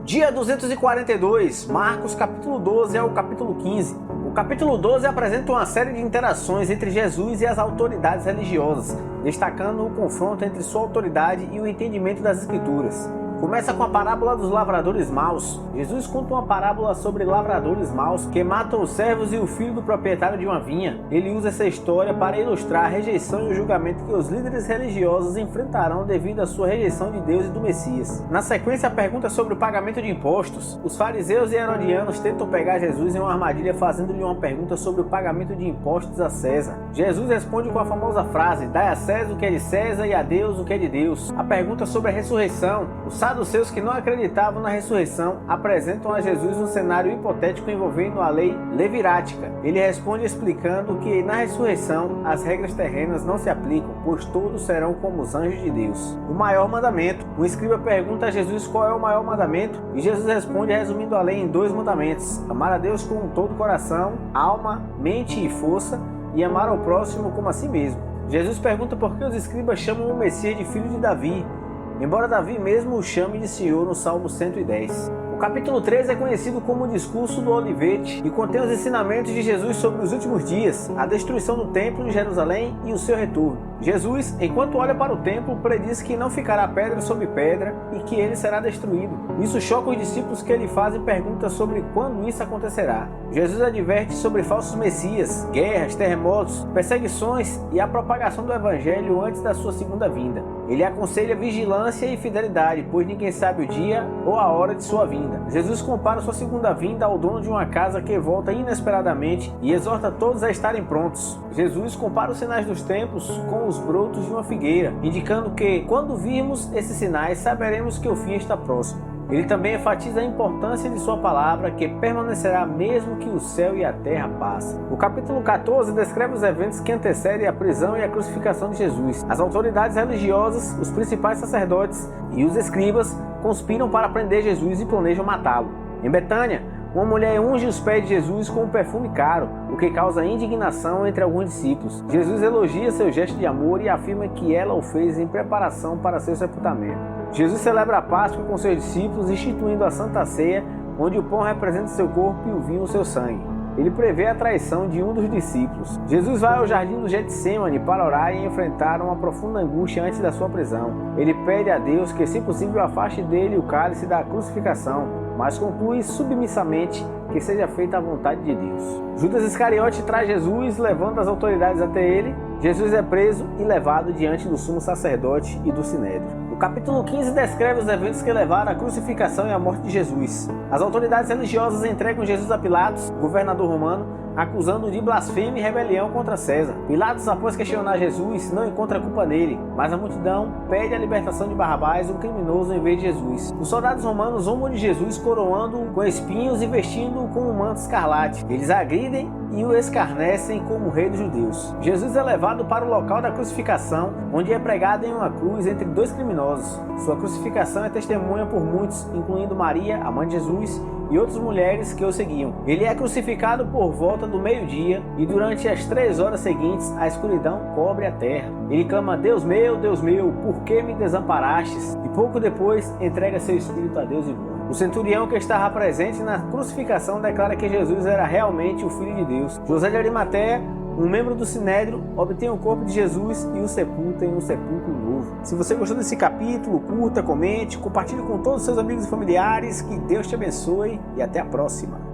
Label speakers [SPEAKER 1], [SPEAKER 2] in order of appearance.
[SPEAKER 1] Dia 242, Marcos capítulo 12 ao capítulo 15. O capítulo 12 apresenta uma série de interações entre Jesus e as autoridades religiosas, destacando o confronto entre sua autoridade e o entendimento das Escrituras. Começa com a parábola dos lavradores maus. Jesus conta uma parábola sobre lavradores maus que matam os servos e o filho do proprietário de uma vinha. Ele usa essa história para ilustrar a rejeição e o julgamento que os líderes religiosos enfrentarão devido à sua rejeição de Deus e do Messias. Na sequência, a pergunta sobre o pagamento de impostos. Os fariseus e herodianos tentam pegar Jesus em uma armadilha fazendo-lhe uma pergunta sobre o pagamento de impostos a César. Jesus responde com a famosa frase: "Dai a César o que é de César e a Deus o que é de Deus". A pergunta sobre a ressurreição. Os seus que não acreditavam na ressurreição apresentam a Jesus um cenário hipotético envolvendo a lei levirática. Ele responde explicando que na ressurreição as regras terrenas não se aplicam, pois todos serão como os anjos de Deus. O maior mandamento. O escriba pergunta a Jesus qual é o maior mandamento e Jesus responde resumindo a lei em 2 mandamentos: amar a Deus com todo o coração, alma, mente e força, e amar ao próximo como a si mesmo. Jesus pergunta por que os escribas chamam o Messias de filho de Davi, embora Davi mesmo o chame de Senhor no Salmo 110. O capítulo 13 é conhecido como o discurso do Olivete e contém os ensinamentos de Jesus sobre os últimos dias, a destruição do templo de Jerusalém e o seu retorno. Jesus, enquanto olha para o templo, prediz que não ficará pedra sobre pedra e que ele será destruído. Isso choca os discípulos que lhe fazem perguntas sobre quando isso acontecerá. Jesus adverte sobre falsos messias, guerras, terremotos, perseguições e a propagação do evangelho antes da sua segunda vinda. Ele aconselha vigilância e fidelidade, pois ninguém sabe o dia ou a hora de sua vinda. Jesus compara sua segunda vinda ao dono de uma casa que volta inesperadamente e exorta todos a estarem prontos. Jesus compara os sinais dos tempos com os brotos de uma figueira, indicando que, quando virmos esses sinais, saberemos que o fim está próximo. Ele também enfatiza a importância de sua palavra, que permanecerá mesmo que o céu e a terra passem. O capítulo 14 descreve os eventos que antecedem a prisão e a crucificação de Jesus. As autoridades religiosas, os principais sacerdotes e os escribas conspiram para prender Jesus e planejam matá-lo. Em Betânia, uma mulher unge os pés de Jesus com um perfume caro, o que causa indignação entre alguns discípulos. Jesus elogia seu gesto de amor e afirma que ela o fez em preparação para seu sepultamento. Jesus celebra a Páscoa com seus discípulos, instituindo a Santa Ceia, onde o pão representa seu corpo e o vinho o seu sangue. Ele prevê a traição de um dos discípulos. Jesus vai ao jardim do Getsêmani para orar e enfrentar uma profunda angústia antes da sua prisão. Ele pede a Deus que, se possível, afaste dele o cálice da crucificação, mas conclui submissamente que seja feita a vontade de Deus. Judas Iscariote traz Jesus, levando as autoridades até ele. Jesus é preso e levado diante do sumo sacerdote e do sinédrio. O capítulo 15 descreve os eventos que levaram à crucificação e à morte de Jesus. As autoridades religiosas entregam Jesus a Pilatos, governador romano, acusando-o de blasfêmia e rebelião contra César. Pilatos, após questionar Jesus, não encontra culpa nele, mas a multidão pede a libertação de Barrabás, um criminoso, em vez de Jesus. Os soldados romanos zombam de Jesus, coroando-o com espinhos e vestindo-o com um manto escarlate. Eles agridem e o escarnecem como rei dos judeus. Jesus é levado para o local da crucificação, onde é pregado em uma cruz entre 2 criminosos. Sua crucificação é testemunha por muitos, incluindo Maria, a mãe de Jesus, e outras mulheres que o seguiam. Ele é crucificado por volta do meio-dia e durante as 3 horas seguintes a escuridão cobre a terra. Ele clama: Deus meu, por que me desamparastes? E pouco depois entrega seu espírito a Deus e morre. O centurião que estava presente na crucificação declara que Jesus era realmente o Filho de Deus. José de Arimateia, um membro do Sinédrio, obtém o corpo de Jesus e o sepulta em um sepulcro novo. Se você gostou desse capítulo, curta, comente, compartilhe com todos os seus amigos e familiares. Que Deus te abençoe e até a próxima.